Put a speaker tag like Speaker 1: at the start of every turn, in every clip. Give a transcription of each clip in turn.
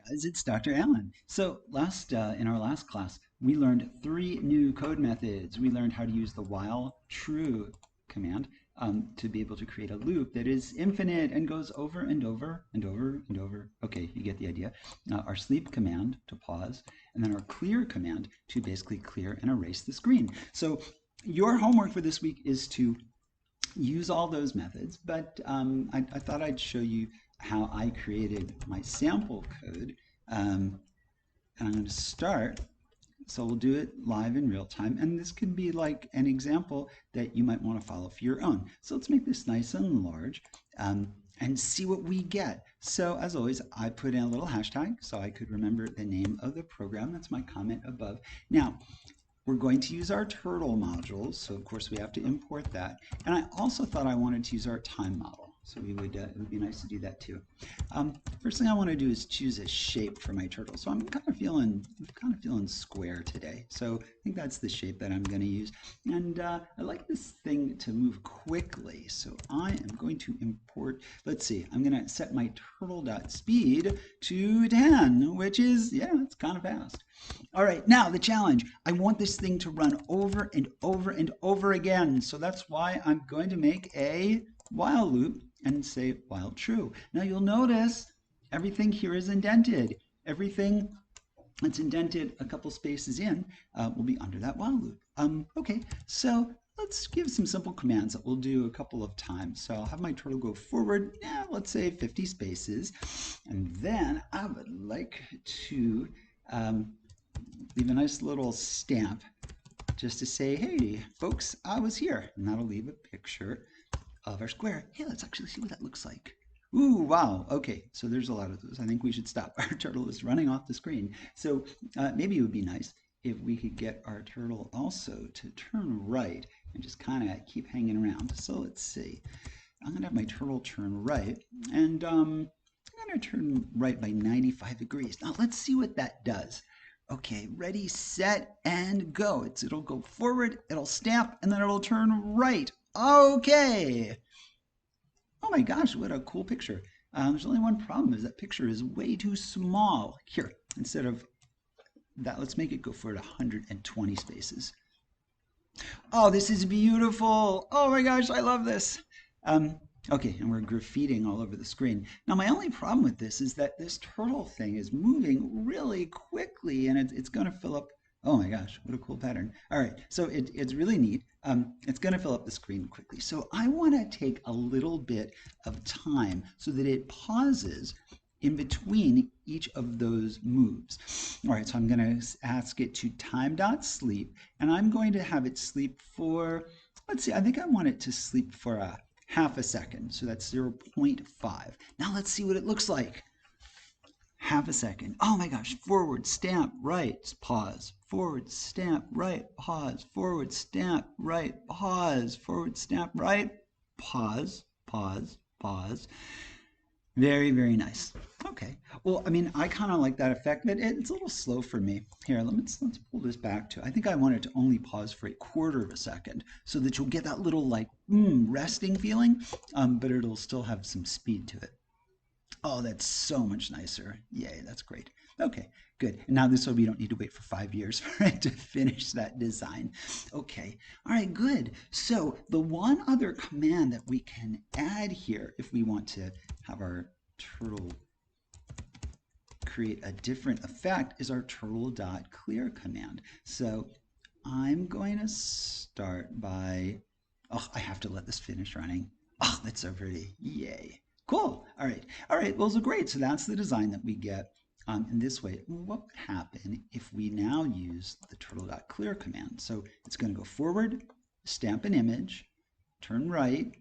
Speaker 1: guys, it's Dr. Allen. So in our last class, we learned three new code methods. We learned how to use the while true command to be able to create a loop that is infinite and goes over and over and over and over. Okay, you get the idea. Our sleep command to pause, and then our clear command to basically clear and erase the screen. So your homework for this week is to use all those methods, but I thought I'd show you how I created my sample code. And I'm going to start. So we'll do it live in real time. And this can be like an example that you might want to follow for your own. So let's make this nice and large and see what we get. So as always, I put in a little hashtag so I could remember the name of the program. That's my comment above. Now, we're going to use our turtle modules, so of course we have to import that. And I also thought I wanted to use our time model, so it would be nice to do that too. First thing I want to do is choose a shape for my turtle. So I'm kind of feeling square today. So I think that's the shape that I'm going to use. And I like this thing to move quickly, so I am going to import. Let's see, I'm going to set my turtle.speed to 10, which is, yeah, it's kind of fast. All right, now the challenge. I want this thing to run over and over and over again. So that's why I'm going to make a while loop and say while true. Now you'll notice everything here is indented. Everything that's indented a couple spaces in will be under that while loop. Okay, so let's give some simple commands that we'll do a couple of times. So I'll have my turtle go forward, let's say 50 spaces. And then I would like to leave a nice little stamp just to say, hey, folks, I was here. And that'll leave a picture of our square. Hey, let's actually see what that looks like. Ooh, wow. Okay, so there's a lot of those. I think we should stop. Our turtle is running off the screen. So maybe it would be nice if we could get our turtle also to turn right and just kind of keep hanging around. So let's see. I'm going to have my turtle turn right, and I'm going to turn right by 95 degrees. Now let's see what that does. Okay, ready, set, and go. It'll go forward, it'll stamp, and then it'll turn right. Okay. Oh my gosh, what a cool picture. There's only one problem, is that picture is way too small. Here, instead of that, let's make it go forward 120 spaces. Oh, this is beautiful. Oh my gosh, I love this. Okay, and we're graffitiing all over the screen. Now, my only problem with this is that this turtle thing is moving really quickly, and it's going to fill up. Oh my gosh, what a cool pattern. All right, so it's really neat. It's going to fill up the screen quickly. So I want to take a little bit of time so that it pauses in between each of those moves. All right, so I'm going to ask it to time.sleep, and I'm going to have it sleep for, let's see, I think I want it to sleep for a half a second. So that's 0.5. Now let's see what it looks like. Half a second. Oh my gosh, forward, stamp, right, pause. Forward, stamp, right, pause. Forward, stamp, right, pause. Forward, stamp, right, pause, pause, pause. Very, very nice. Okay. Well, I mean, I kind of like that effect, but it's a little slow for me. Here, let's pull this back to, I think I want it to only pause for a quarter of a second so that you'll get that little like resting feeling, but it'll still have some speed to it. Oh, that's so much nicer. Yay, that's great. Okay, good. And now this way we don't need to wait for 5 years for it to finish that design. Okay, all right, good. So the one other command that we can add here if we want to have our turtle create a different effect is our turtle.clear command. So I'm going to start by, oh, I have to let this finish running. Oh, that's so pretty. Yay. Cool. All right. All right. Well, so great. So that's the design that we get in this way. What would happen if we now use the turtle.clear command? So it's going to go forward, stamp an image, turn right,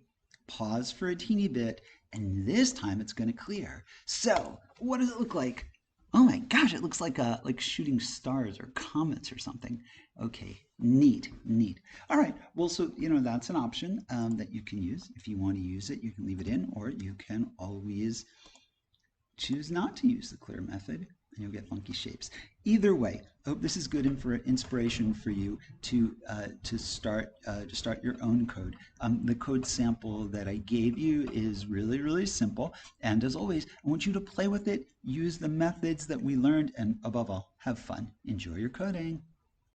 Speaker 1: pause for a teeny bit, and this time it's going to clear. So what does it look like? Oh my gosh, it looks like shooting stars or comets or something. Okay, neat, neat. All right, well, so, that's an option that you can use. If you want to use it, you can leave it in, or you can always choose not to use the clear method. and you'll get funky shapes. Either way, I hope this is good inspiration for you to start your own code. The code sample that I gave you is really simple, and as always, I want you to play with it, use the methods that we learned, and above all, have fun. Enjoy your coding.